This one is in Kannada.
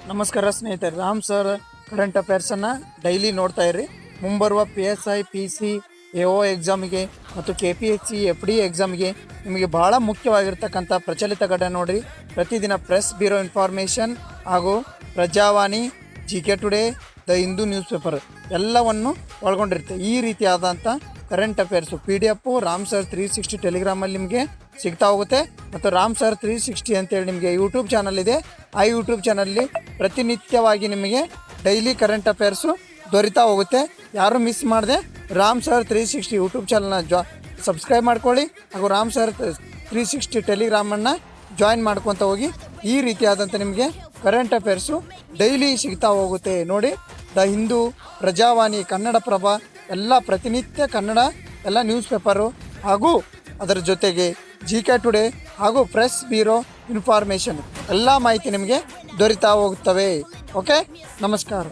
ನಮಸ್ಕಾರ ಸ್ನೇಹಿತರೆ, ರಾಮ್ ಸರ್ ಕರೆಂಟ್ ಅಫೇರ್ಸನ್ನು ಡೈಲಿ ನೋಡ್ತಾ ಇರ್ರಿ. ಮುಂಬರುವ PSI PC AO ಎಕ್ಸಾಮಿಗೆ ಮತ್ತು KPSC FD ಎಕ್ಸಾಮಿಗೆ ನಿಮಗೆ ಬಹಳ ಮುಖ್ಯವಾಗಿರ್ತಕ್ಕಂಥ ಪ್ರಚಲಿತ ಘಟನೆ ನೋಡಿರಿ. ಪ್ರತಿದಿನ ಪ್ರೆಸ್ ಬ್ಯೂರೋ ಇನ್ಫಾರ್ಮೇಷನ್ ಹಾಗೂ Prajavani, GK today, the Hindu news paper ಎಲ್ಲವನ್ನು ಒಳಗೊಂಡಿರುತ್ತೆ. ಈ ರೀತಿಯಾದಂಥ current affairs PDF Ram sir 360 ಟೆಲಿಗ್ರಾಮಲ್ಲಿ ನಿಮಗೆ ಸಿಗ್ತಾ ಹೋಗುತ್ತೆ. ಮತ್ತು ರಾಮ್ ಸರ್ 360 ಅಂತೇಳಿ ನಿಮಗೆ ಯೂಟ್ಯೂಬ್ ಚಾನಲ್ ಇದೆ. ಆ ಯೂಟ್ಯೂಬ್ ಚಾನಲ್ಲಿ ಪ್ರತಿನಿತ್ಯವಾಗಿ ನಿಮಗೆ ಡೈಲಿ ಕರೆಂಟ್ ಅಫೇರ್ಸು ದೊರೀತಾ ಹೋಗುತ್ತೆ. ಯಾರು ಮಿಸ್ ಮಾಡದೆ ರಾಮ್ ಸರ್ 360 ಯೂಟ್ಯೂಬ್ ಚಾನಲ್ನ ಸಬ್ಸ್ಕ್ರೈಬ್ ಮಾಡ್ಕೊಳ್ಳಿ ಹಾಗೂ ರಾಮ್ ಸರ್ 360 ಟೆಲಿಗ್ರಾಮನ್ನು ಜಾಯಿನ್ ಮಾಡ್ಕೊತ ಹೋಗಿ. ಈ ರೀತಿಯಾದಂಥ ನಿಮಗೆ ಕರೆಂಟ್ ಅಫೇರ್ಸು ಡೈಲಿ ಸಿಗ್ತಾ ಹೋಗುತ್ತೆ. ನೋಡಿ, ದ ಹಿಂದೂ, ಪ್ರಜಾವಾಣಿ, ಕನ್ನಡಪ್ರಭ ಎಲ್ಲ ಪ್ರತಿನಿತ್ಯ ಕನ್ನಡ ಎಲ್ಲ ನ್ಯೂಸ್ ಪೇಪರು ಹಾಗೂ ಅದರ ಜೊತೆಗೆ GK ಟುಡೇ ಹಾಗೂ ಪ್ರೆಸ್ ಬ್ಯೂರೋ ಇನ್ಫಾರ್ಮೇಷನ್ ಎಲ್ಲ ಮಾಹಿತಿ ನಿಮಗೆ ದೊರೀತಾ ಹೋಗುತ್ತವೆ. ಓಕೆ, ನಮಸ್ಕಾರ.